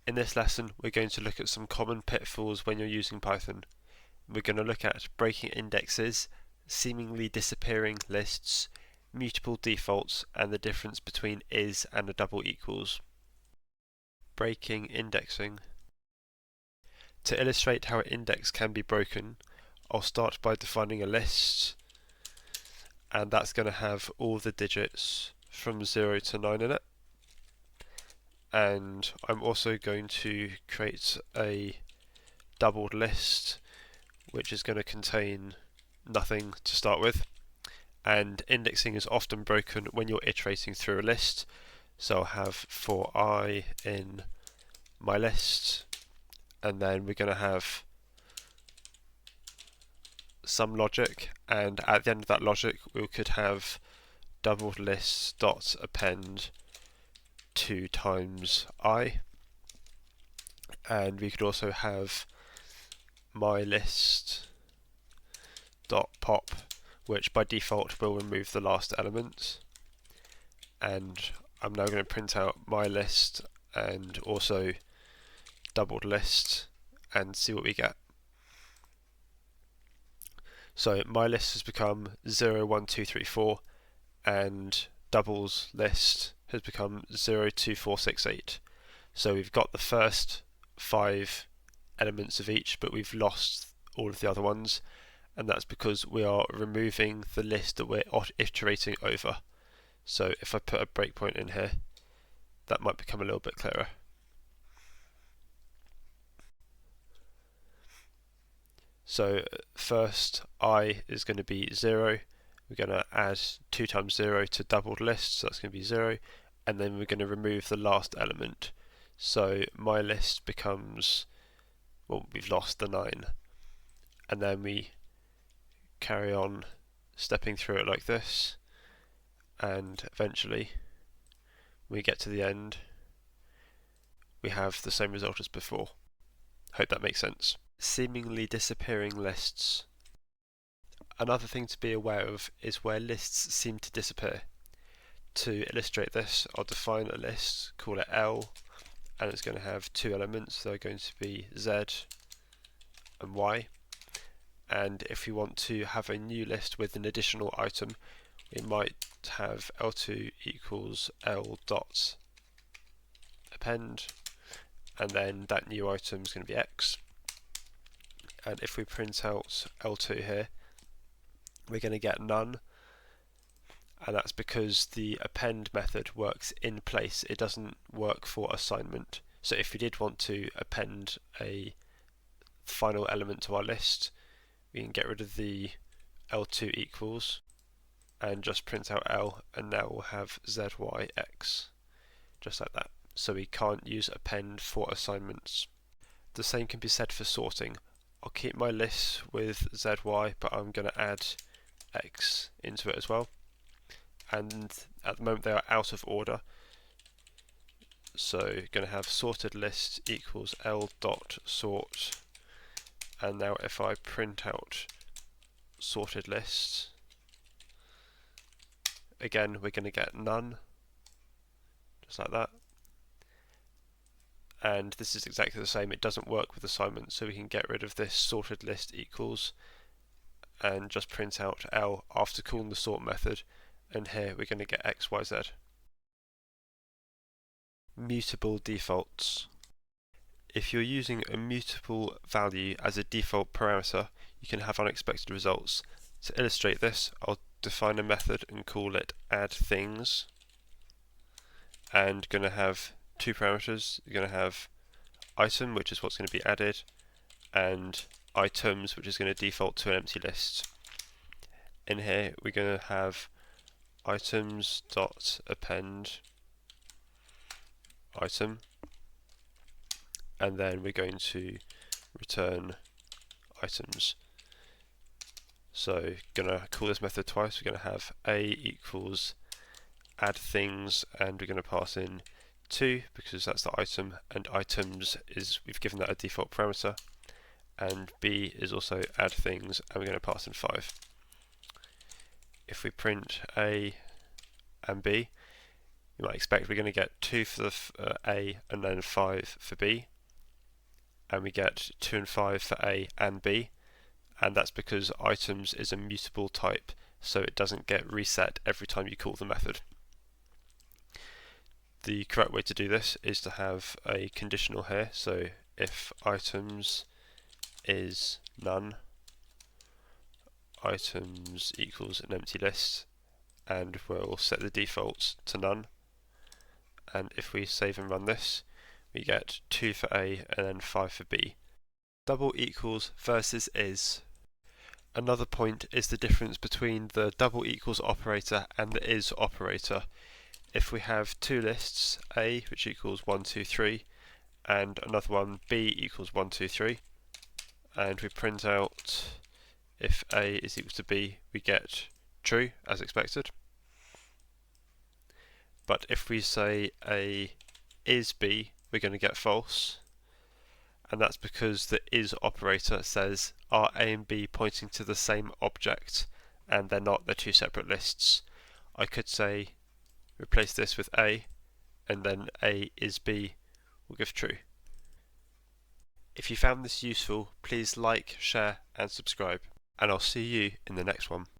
In this lesson, we're going to look at some common pitfalls when you're using Python. We're going to look at breaking indexes, seemingly disappearing lists, mutable defaults, and the difference between is and a double equals. Breaking indexing. To illustrate how an index can be broken, I'll start by defining a list, and that's going to have all the digits from 0 to 9 in it. And I'm also going to create a doubled list which is going to contain nothing to start with, and indexing is often broken when you're iterating through a list. So I'll have for I in my list, and then we're going to have some logic, and at the end of that logic we could have doubled lists dot append 2 times I, and we could also have my list dot pop, which by default will remove the last element. And I'm now going to print out my list and also doubled list and see what we get. So my list has become 0, 1, 2, 3, 4, and doubles list has become 0, 2, 4, 6, 8. So we've got the first 5 elements of each, but we've lost all of the other ones, and that's because we are removing the list that we're iterating over. So if I put a breakpoint in here, that might become a little bit clearer. So first I is going to be 0, we're going to add 2 times 0 to doubled list, so that's going to be 0, and then we're going to remove the last element. So my list becomes, well, we've lost the 9, and then we carry on stepping through it like this, and eventually when we get to the end we have the same result as before. Hope that makes sense. Seemingly disappearing lists. Another thing to be aware of is where lists seem to disappear. To illustrate this, I'll define a list, call it L, and it's going to have 2 elements. They're going to be Z and Y. And if we want to have a new list with an additional item, we might have L2 equals L dot append, and then that new item is going to be X. And if we print out L2 here, we're going to get none, and that's because the append method works in place. It doesn't work for assignment. So if we did want to append a final element to our list, we can get rid of the L2 equals and just print out L, and now we'll have ZYX, just like that. So we can't use append for assignments. The same can be said for sorting. I'll keep my list with ZY, but I'm going to add X into it as well. And at the moment they are out of order. So going to have sorted list equals L dot sort. And now if I print out sorted list, again we're going to get none, just like that. And this is exactly the same, it doesn't work with assignments, so we can get rid of this sorted list equals and just print out L after calling the sort method, and here we're going to get X, Y, Z. Mutable defaults. If you're using a mutable value as a default parameter, you can have unexpected results. To illustrate this, I'll define a method and call it addThings, and going to have 2 parameters. You're going to have item, which is what's going to be added, and items, which is going to default to an empty list. In here we're going to have items dot append item, and then we're going to return items. So going to call this method twice. We're going to have a equals addThings, and we're going to pass in 2 because that's the item, and items is, we've given that a default parameter, and b is also addThings, and we're going to pass in 5. If we print a and b, you might expect we're going to get 2 for the A and then 5 for B, and we get 2 and 5 for A and B, and that's because items is a mutable type, so it doesn't get reset every time you call the method. The correct way to do this is to have a conditional here, so if items is none, items equals an empty list, and we'll set the defaults to none, and if we save and run this, we get 2 for A and then 5 for B. Double equals versus is. Another point is the difference between the double equals operator and the is operator. If we have two lists, A which equals 1, 2, 3, and another one, B equals 1, 2, 3, and we print out if A is equal to B, we get true as expected. But if we say A is B, we're going to get false, and that's because the is operator says are A and B pointing to the same object, and they're not, they're two separate lists. I could say replace this with A, and then A is B will give true. If you found this useful, please like, share and subscribe, and I'll see you in the next one.